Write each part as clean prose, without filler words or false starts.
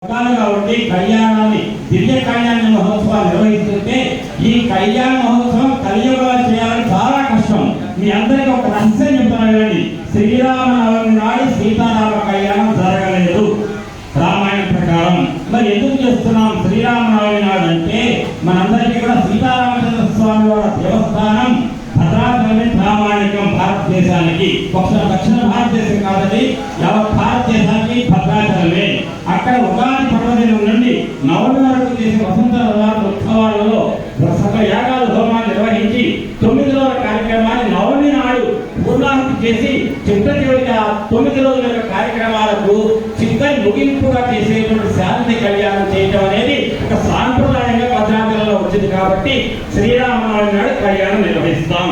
కాబట్టి కళ్యాణాన్ని దివ్య కళ్యాణ మహోత్సవాలు నిర్వహిస్తుంటే ఈ కళ్యాణ మహోత్సవం కలియుగంలో చేయాలని చాలా కష్టం. మీ అందరికీ ఒక రహస్యం చెప్తానండి. శ్రీరామనవమి నాడు సీతారామ కళ్యాణం జరగలేదు రామాయణ ప్రకారం. మరి ఎందుకు చేస్తున్నాం శ్రీరామనవమి నాడు అంటే మనందరికీ కూడా సీతారామచంద్ర స్వామి వారి దేవస్థానం భద్రాచలమే ప్రామాణికం భారతదేశానికి. ఒకసారి దక్షిణ భారతదేశం కాదని యావత్ భారతదేశానికి భద్రాచలమే. అక్కడ ఉగాది పర్వదినం నుండి నవమి వరకు చేసే వసంత ఉత్సవాలలో సకల యాగాలు హోమాలు నిర్వహించి 9 రోజుల కార్యక్రమాన్ని నవమి నాడు పూర్ణాహుతి చేసి చిత్తదేవుడికి ఆ 9 రోజుల యొక్క కార్యక్రమాలకు చిత్తని ముగింపుగా చేసేటువంటి శాంతి కళ్యాణం చేయటం అనేది ఒక సాంప్రదాయంగా భద్రాచలంలో వచ్చింది. కాబట్టి శ్రీరామనవమి నాడు కళ్యాణం నిర్వహిస్తాం.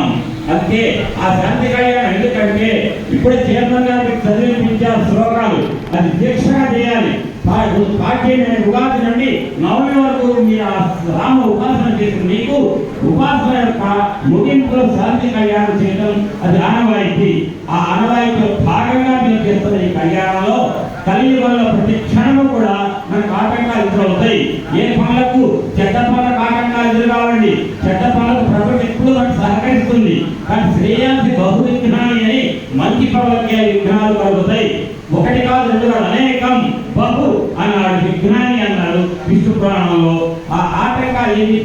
అందుకే ఆ శాంతి కళ్యాణం ఎందుకంటే ఇప్పుడే చైర్మన్ గారికి చదివించారు శ్లోకాలు, అది దీక్షగా చేయాలి. ఉగాది నుండి నవమి వరకు మీరు రామ ఉపాసన చేసిన మీకు ఉపాసన యొక్క ముగింపులో శాంతి కళ్యాణం చేయడం అది ఆనవాయితీ. ఆ ఆనవాయితీలో భాగంగా మీరు చేస్తున్న ఈ కళ్యాణంలో కలియుగంలో ప్రతి క్షణము కూడా మనకు ఆటంకాలు ఎదురవుతాయి. ఏ పనులకు చెడ్డ పనులకు ఆటంకాలు ఎదురు కావండి. చెడ్డ పనులకు ప్రకృతి ఎప్పుడు మనకు సహకరిస్తుంది. కానీ శ్రేయాసి బహు విఘ్నాలు అని మంచి పనులకి విఘ్నాలు కలుగుతాయి. ఒకటి కాదు, రెండు కాదు, అనేకం. బహు అన్నాడు, విఘ్నాన్ని అన్నాడు విష్ణు పురాణంలో. ఆ ఆటంకాలు ఏది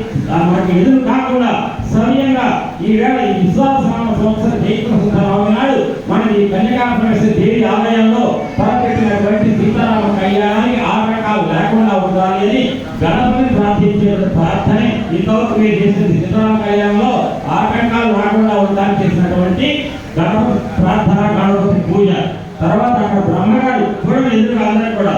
మనకి ఎదురు కాకుండా సమయంగా ఈవేళ ఈ విశ్వాస సంవత్సరం జైత్రవమి నాడు మన ఈ కన్యకాపరమేశ్వర దేవి ఆలయంలో తలపెట్టినటువంటి సీతారామ కళ్యాణానికి ఆటంకాలు లేకుండా ఉండాలి అని గణపతిని ప్రార్థించే ప్రార్థనే ఇంతవరకు మీరు చేసిన సీతారామ కళ్యాణంలో ఆటంకాలు రాకుండా ఉండాలని చేసినటువంటి గణపతి ప్రార్థన, గణపతి పూజ. తర్వాత అక్కడ బ్రహ్మగారు చూడండి, ఎదురుగా అందరూ కూడా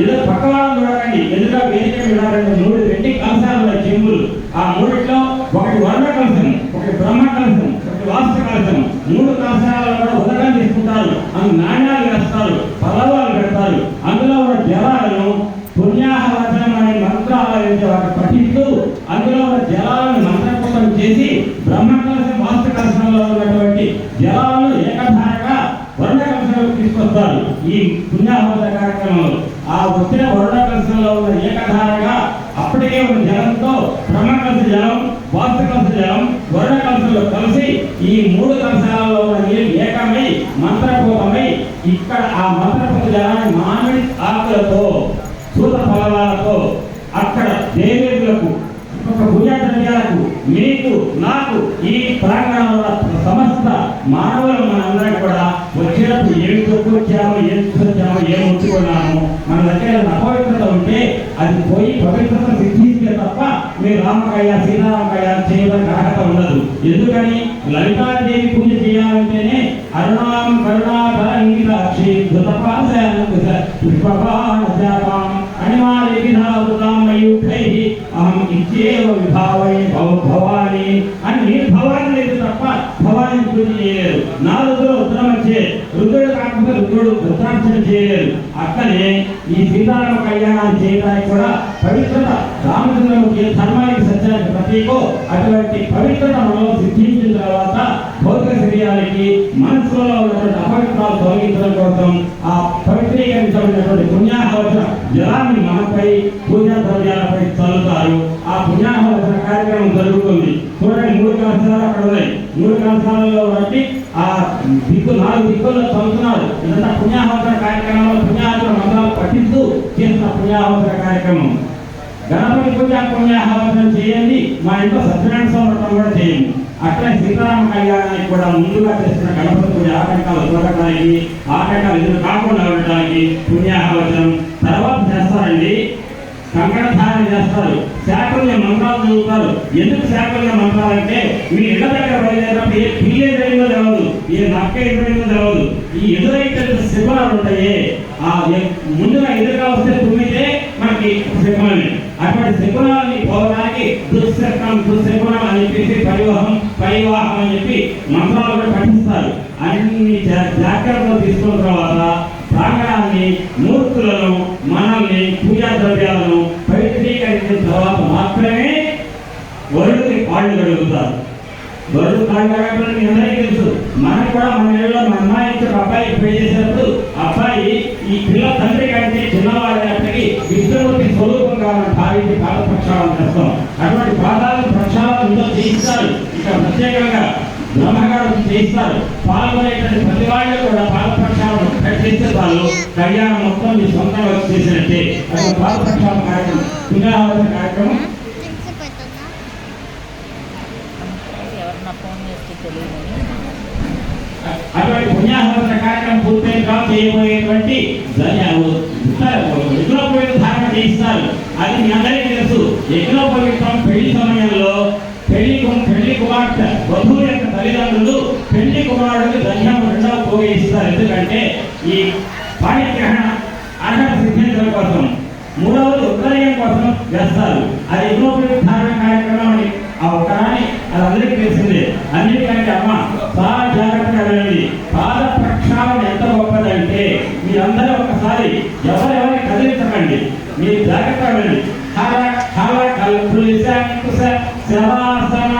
ఏదో పక్క వాళ్ళని చూడకండి, ఎదురుగా వేదిక చూడాలంటే 3 వెండి కలశాలు ఉన్నాయి, చెంబులు. ఆ 3లో ఒకటి వర్ణ కలశం, ఒకటి బ్రహ్మ కలశం, ఒకటి వాస్తు కలశం. 3 కలశాలలో కూడా ఉదకం తీసుకుంటారు. అందులో నాణ్యాలు వేస్తారు, పలవాలు పెడతారు. అందులో ఉన్న జలాలను పుణ్యాహవచనం అనే మంత్రాలు వాటిని పఠిస్తూ అందులో ఉన్న జలాలను మంత్రపూతం చేసి బ్రహ్మ కలశం వాస్తు కలశంలో ఉన్నటువంటి జలాలను ఏకధారగా వర్ణ కలశంలో తీసుకొస్తారు ఈ పుణ్యాహవత కార్యక్రమంలో. ఆ వచ్చిన వర్ణ కలశంలో ఉన్న ఏకధారగా అప్పటికే ఉన్న జలంతో బ్రహ్మ కలశ జలం, వాస్తు కలశ జలం, వర్ణ కలశంలో కలిసి ఈ 3 కలశాలలో ఉన్న నీరు ఏకమై మంత్రపూతమై ఇక్కడ ఆ మంత్రపూత జలాన్ని మామిడి ఆకులతో, సూత ఫలాలతో అక్కడ దేవేరులకు, పూజా ద్రవ్యాలకు, మీకు నాకు ఈ ప్రాంగణంలో సమస్త మానవులు మనందరం కూడా వచ్చేటప్పుడు ఏమి తొక్కువచ్చామో, ఏం చూసొచ్చామో, ఏం ఉంచుకున్నామో మన దగ్గర అపవిత్రత ఉంటే అది పోయి పవిత్రత సిద్ధిస్తే తప్ప మీరు రామకయ్య సీతారామకయ్య చేయడానికి అర్హత ఉండదు. ఎందుకని లలితాదేవి పూజ చేయాలంటేనే అరుణాం కరుణాకర ఇంగితాక్షి పుష్పపాణజాపాం అహం ఇచ్చేవ విభావై భవాని అని మీరు భవాని లేదు తప్ప భవాని పూజ చేయలేరు. 4 ఉత్తరం వచ్చే రుద్రుడు కాకపోతే రుద్రుడు ఉత్తరాక్షణ చేయలేరు. అక్కడే ఈ సీతారామ కళ్యాణాన్ని చేయడానికి కూడా పవిత్రత రామచంద్రమూర్తి ధర్మానికి సత్యానికి ప్రతీకో అటువంటి పవిత్రత మనలో సిద్ధించిన తర్వాత భౌతిక శరీరానికి మనసులో ఉన్నటువంటి అపవిత్రాలు తొలగించడం కోసం ఆ పవిత్రీకరించబడినటువంటి పుణ్యాహవచన జలాన్ని మనపై, పూజా ద్రవ్యాలపై చల్లుతారు. ఆ పుణ్యాహవచన కార్యక్రమం జరుగుతుంది. చూడండి, 3 కలశాలు అక్కడ ఉన్నాయి. 3 కలశాలలో బట్టి ఆ 4 దిక్కుల్లో చదువుతున్నారు. ఇదంతా పుణ్యాహవచన కార్యక్రమంలో పుణ్యాహవచన మంత్రాలు పఠిస్తూ చేసిన పుణ్యాహవచన కార్యక్రమం. గణపతి పూజ పుణ్యాహవచనం చేయండి, మా ఇంట్లో సత్యనారాయణ స్వామి వ్రతం కూడా చేయండి. అట్లా సీతారామ కళ్యాణానికి కూడా ముందుగా చేస్తున్న గణపతి పూజ ఆటంకాలు తొలగడానికి, ఆటంకాలు ఎదురు కాకుండా ఉండటానికి పుణ్యాహవచనం తర్వాత చేస్తారండి. కంకణధారణ చేస్తారు, శాకల్య మంత్రాలు చదువుతారు. ఎందుకు శాకల్య మంత్రాలు అంటే మీ ఇళ్ల దగ్గర బయలుదేరినప్పుడు ఏ పిల్లి ఎదురైందో తెలవదు, ఏ నక్క ఎదురైందో తెలవదు. ఈ ఎదురైతే శిఖరాలు ఉంటాయి. ఆ ముందుగా ఎదురుగా వస్తే తుమ్మితే మనకి శిఖరమే. అటువంటి శకునాలని పోవడానికి దుశ్శకునం అని చెప్పేసి పరివాహం అని చెప్పి మంత్రాలు కూడా పఠిస్తారు. అన్ని జాగ్రత్తలు తీసుకున్న తర్వాత ప్రాంగణాన్ని, మూర్తులను, మనల్ని, పూజా ద్రవ్యాలను పవిత్రీకరించిన తర్వాత మాత్రమే వరుడికి కాళ్ళు కడుగుతారు. బరువు కాళ్ళని మీ అందరికీ తెలుసు. మనకు కూడా మన ఏళ్ళలో మన అమ్మాయికి ఒక అబ్బాయికి పెళ్లి చేసినప్పుడు అబ్బాయి ఈ పిల్ల తండ్రి కంటే చిన్నవాడైనప్పటికీ విష్ణుమూర్తి స్వరూపంగా మనం భావించి పాద ప్రక్షాళన చేస్తాం. అటువంటి పాదాలను ప్రక్షాళన చేయిస్తారు. ఇక ప్రత్యేకంగా బ్రహ్మగారు చేయిస్తారు. పాల్గొనేటువంటి ప్రతి వాళ్ళు కూడా పాద ప్రక్షాళన చేసే వాళ్ళు కళ్యాణం మొత్తం మీ సొంతంగా చేసినట్టే. అది పాద ప్రక్షాళన కార్యక్రమం, పుణ్యాహవతి కార్యక్రమం. అటువంటి పుణ్యాహవతి కార్యక్రమం పూర్తయిన తర్వాత చేయబోయేటువంటి యజ్ఞోపవీత ధారణ చేయిస్తారు. అది మీ అందరికీ తెలుసు. యజ్ఞోపవీతం పెళ్లి సమయంలో పెళ్లి కుమార్తె వధువు యొక్క తల్లిదండ్రులు పెళ్లి కుమారుడికి ధన్యం రెండవ పోగేస్తారు. ఎందుకంటే ఈ పాణిగ్రహణ అర్హత సిద్ధించడం కోసం, మూడవది ఉత్తరయం కోసం చేస్తారు. అది యజ్ఞోపవీత ధారణ కార్యక్రమం అని ఆ ఒక్కరాని అది అందరికీ తెలిసిందే. అన్నిటికంటే అమ్మ చాలా జాగ్రత్తగా వెళ్ళండి. పాద ప్రక్షాళన ఎంత గొప్పదంటే మీరందరూ ఒకసారి ఎవరెవరిని కదిలించకండి, మీరు జాగ్రత్తగా వెళ్ళండి. హర హర కల్పులిశంకుశ శవాసన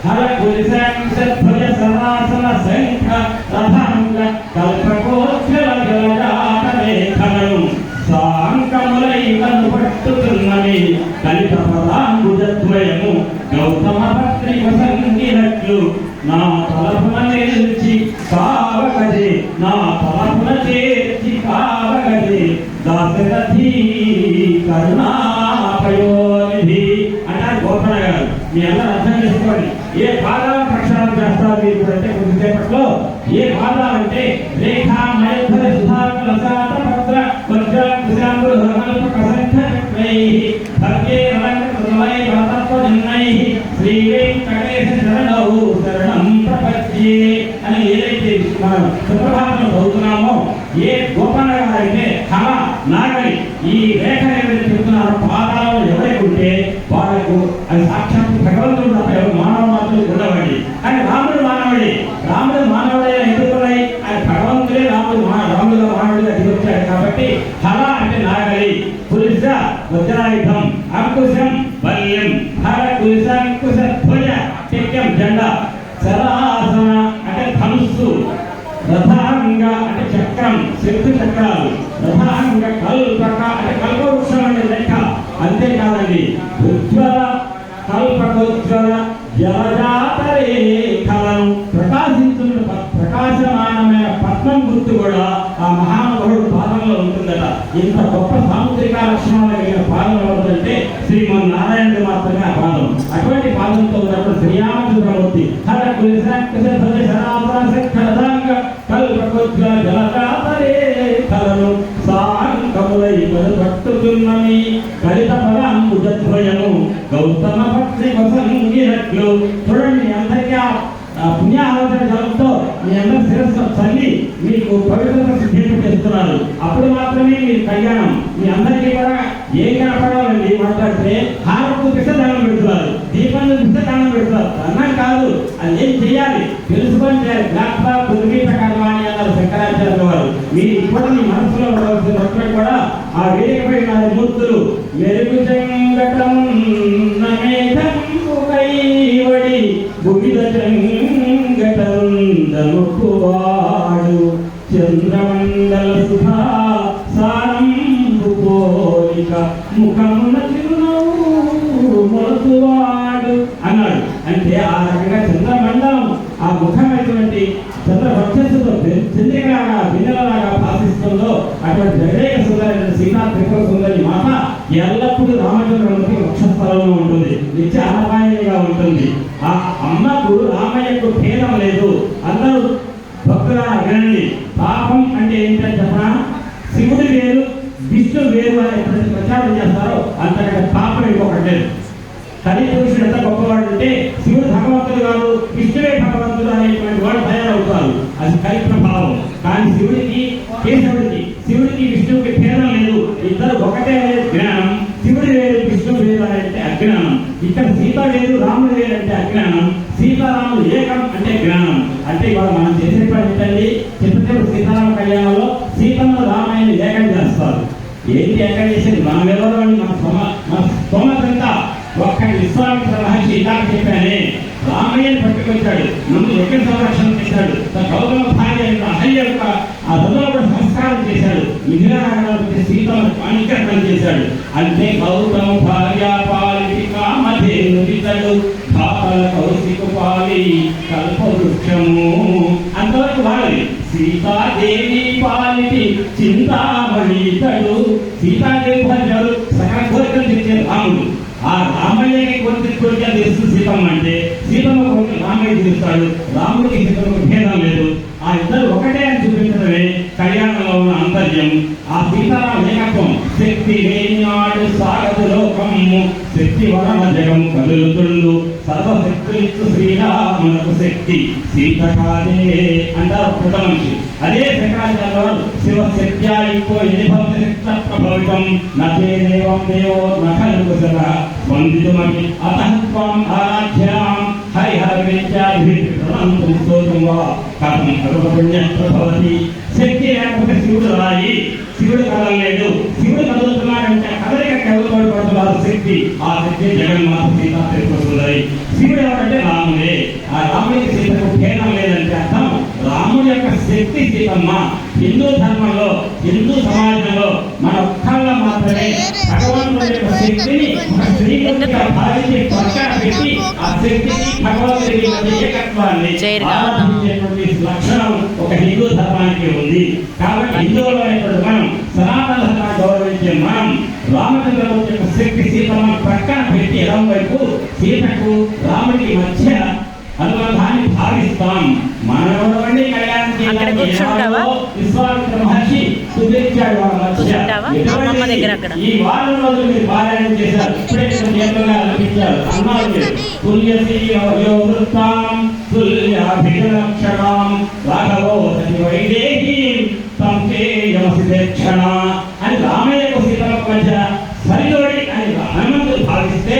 హర కులిశంకుశ ధ్వజ శవాసన శంఖ రథంగ కల్పకోచ్చల జలజాతరేఖలను సాంకములైవను పట్టుతున్నవి కలిత పదాంబుజద్వయము గౌతమ పత్రిక సంగినట్లు నా తలపున నిలిచి కావగదే, నా తలపున చేర్చి కావగదే దాశరథి కరుణాపయోనిధి అంటారు గోపన్న గారు. మీ అందరూ అర్థం చేసుకోండి. ఏ పాదాలను ప్రక్షాళన చేస్తారు మీరు అంటే కొద్దిసేపట్లో. ఏ పాదాలంటే రేఖా మయధర సుధాకల శాత పత్ర వజ్రాంకుశాంబుల ధర్మల్ప కసంఠ చక్రైః భర్గే రణకృతమై భాతత్వజన్నైః శ్రీ వెంకటేశ శరణౌ శరణం ప్రపద్యే అని ఏదైతే మనం సుప్రభాతంలో చదువుతున్నామో, ఏ గోపన్న గారైతే హమ నాగలి ఈ రేఖ ఏదైతే చెబుతున్నారో పాదాలను ఎవరికి ఉంటే వాళ్ళకు అది సాక్షాత్ భగవంతుడు తప్ప ఎవరు మానవ మాత్రం ఉండవండి. కానీ రాముడు మానవుడే, రాముడు మానవుడే ఎదుర్కొన్నాయి. ఆయన భగవంతుడే రాముడుగా మానవుడిగా దిగొచ్చాడు. కాబట్టి హర అంటే నాగలి, కులిశ వజ్రాయుధం, అంకుశం బల్యం, హర కులిశ అంకుశ ధ్వజ చక్రం జెండా, శరాసన అంటే ధనుస్సు, రథాంగ అంటే చక్రం శక్తి చక్రాలు, రథాంగ కల్పక అంటే కల్పవృక్షం అనే లెక్క. అంతేకాదండి ఉజ్వల కల్పకోజ్వల జలజాతరేఖలను ప్రకాశించున్న ప్రకాశమానమైన పద్మం గుర్తు కూడా ఆ మహానుభావుడు పాదంలో ఉంటుందట. ఇంత గొప్ప సాముద్రిక లక్షణాలు కలిగిన పాదం ఎవరంటే శ్రీమన్నారాయణుడు మాత్రమే ఆ పాదం. అటువంటి పాదంతో ఉన్నప్పుడు శ్రీరామచంద్రమూర్తి హర కులిశంకుశ ధ్వజ శరాసన శంఖ రథాంగ కల్పకోజ్వల జలజాతరేఖలను సాంకములై పట్టుతున్నవి కలిత పదాంబుజద్వయము గౌతమ పత్రిక సంగినట్లు. చూడండి, అందరికీ ఆ పుణ్యాహవతన జలంతో మీ అందరి శిరస్సు చల్లి మీకు పవిత్రత సిద్ధింపజేస్తున్నారు. అప్పుడు మాత్రమే మీరు కళ్యాణం. మీ అందరికీ కూడా ఏం కనపడాలండి మాట్లాడితే హారపు పిష్టదానం పెడుతున్నారు, దీపంలో పిష్టదానం పెడుతున్నారు. అన్నం కాదు, అది ఏం చేయాలి తెలుసుకొని చేయాలి. జ్ఞాపక పురుగీత కర్మాణి అన్నారు శంకరాచార్య వారు. మీరు ఇప్పుడు మీ మనసులో ఉండవలసిన ఒక్కటి కూడా ఆ వేదికపై నా మూర్తులు మెరుగు చెంగటం కైవడి భుగిద చెంగటందముకువాడు చంద్రమండల సుధా సారంభు పోలిక ముఖమున చిరునవ్వు మొలసువాడు అన్నాడు. అంటే ఆ రకంగా చంద్రమండలం ఆ ముఖమైనటువంటి చంద్ర వర్చస్సుతో చంద్రికలాగా వెన్నెలలాగా భాషిస్తుందో అటువంటి జగదేక సుందరి సీతా త్రిపుర సుందరి మాత ఎల్లప్పుడూ రామచంద్రమూర్తి వక్షస్థలంలో ఉంటుంది, నిత్య అనపాయంగా ఉంటుంది. ఆ అమ్మకు రామయ్యకు భేదం లేదు. అందరూ భక్తుల వినండి. పాపం అంటే ఏంటంటే చెప్పనా, శివుడు వేరు విష్ణు వేరు అని ఎప్పుడైతే ప్రచారం చేస్తారో అంతకంటే పాపం ఇంకొకటి లేదు. కలి పురుషుడు ఎంత గొప్పవాడు అంటే శివుడు భగవంతుడు కాదు, విష్ణువే భగవంతుడు అనేటువంటి వాడు తయారవుతారు. అది కలి ప్రభావం. కానీ శివుడికి విష్ణువుకి భేదం లేదు. ఇద్దరు ఒకటే అనేది జ్ఞానం. శివుడు వేరు విష్ణువు వేరు అంటే అజ్ఞానం. ఇక్కడ సీత వేరు రాముడు వేరు అంటే అజ్ఞానం. సీతారాముడు ఏకం అంటే జ్ఞానం. అంటే ఇవాళ మనం చేసే పని ఏంటండి, చిత్తూరు సీతారామ కళ్యాణంలో సీతను రామాయణ ఏకం చేస్తారు. ఏంటి ఏకం చేసేది? మనం ఎవరు అని మన స్తోమతంతా ఒక్క విశ్వామిత్ర మహర్షి ఇలా చెప్పానే, రామ రామయ్యని పట్టుకొచ్చాడు, ముందు యజ్ఞ సంరక్షణ చేశాడు, తన గౌతమ భార్య అహల్య యొక్క ఆ రథంలో కూడా సంస్కారం చేశాడు, మిథిలా నగరానికి సీతను పాణిగ్రహణం చేశాడు. అంటే గౌతమ భార్య పాలిటి కామధేను ఇతడు భావల కౌశిక పాలి కల్పవృక్షము. అంతవరకు వాడి సీతాదేవి పాలిటి చింతామణి ఇతడు. సీతాదేవి భార్యలు సకల కోరికలు తెచ్చే రాముడు. ఆ రామయ్యకి కోరిక తెలుసు సీతమ్మ అంటే, సీతమ్మ కోరిక రామయ్య తీరుస్తాడు. రాముడికి సీతమ్మకు భేదం లేదు. ఆ ఇద్దరు ఒకటే అని చూపించడమే కళ్యాణంలో ఉన్న అంతర్యం. ఆ సీతారామ ఏకత్వం. శక్తి లేనినాడు సాగదు లోకము, శక్తి వలన జగం కదులుతుండు, సర్వశక్తులిచ్చు శ్రీరామునకు శక్తి సీత కాదే అంటారు పెద్ద మనిషి. అదే శంకరాచార్య శివశక్త్యా ఇక్కో ఎది భవతి శక్త ప్రభావితం నచే దేవం దేవో నఖలు కుశల వందితుమపి అతః త్వం ఆరాధ్యాం హరిహరవిద్యాభిర్ప్రణంతుం స్తోత్రం వా కథం సర్వపుణ్యప్రభవతి. శక్తి లేకపోతే శివుడు రాయి, శివుడు కదలలేదు. శివుడు కదులుతున్నాడంటే కదలిక కదులుపడుతున్నారు శక్తి. ఆ శక్తి జగన్మాత సీతా తెలుపుతుంది. శివుడు ఎవరంటే రాముడే. ఆ రాముడికి సీతకు భేదం లేదంటే అర్థం రాముడి యొక్క శక్తి సీతమ్మ. హిందూ ధర్మంలో, హిందూ సమాజంలో మన ఒక్కళ్ళ మాత్రమే భగవంతుడి యొక్క శక్తిని ఒక శ్రీకృతిగా భావించి పక్కన పెట్టి ఆ శక్తిని భగవంతుడి ఏకత్వాన్ని ఆరాధించేటువంటి లక్షణం ఒక హిందూ ధర్మానికి ఉంది. కాబట్టి హిందువులో మనం సనాతన ధర్మాన్ని గౌరవించే మనం రామచంద్రమూర్తి యొక్క శక్తి సీతమ్మ పక్కన పెట్టి ఎడం వైపు సీతకు రాముడికి మధ్య అనుబంధాన్ని భావిస్తాం. మనవడి కళ్యాణం విశ్వామిత్ర మహర్షి సుధించాడు వాళ్ళ మధ్య. ఈ వారం రోజులు మీరు పారాయణం చేశారు. ఇప్పుడే అనిపించారు అన్నారు తుల్యసీవృత్తాం తుల్యాభిలక్షణాం రాఘవో వైదేహీం సంకేయమసిక్షణ అని రామయ్యకు సీతలకు మధ్య సరిదోడి అని హనుమంతుడు భావిస్తే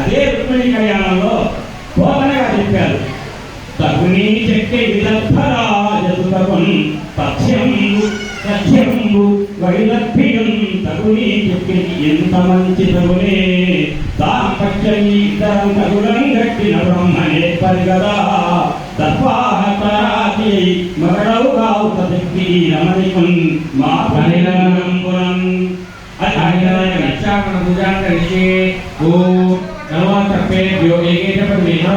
అదే రుక్మిణి కళ్యాణంలో బోధనగా చెప్పారు. తగుని చెక్కి విలద్ధరాజసుతవం తథ్యంబు వైలభ్యం తగుని చెక్కి ఎంత మంచి తగునే దాంపత్యం తగులం గట్టిన బ్రహ్మనే పరిగదా తత్వాహతరాతి మరడవుగావు తదక్కి రమణికున్ మా పరిణంపురం अच्छा पूजा करके वो नमः तपेभ्यो एकेन पद्मेन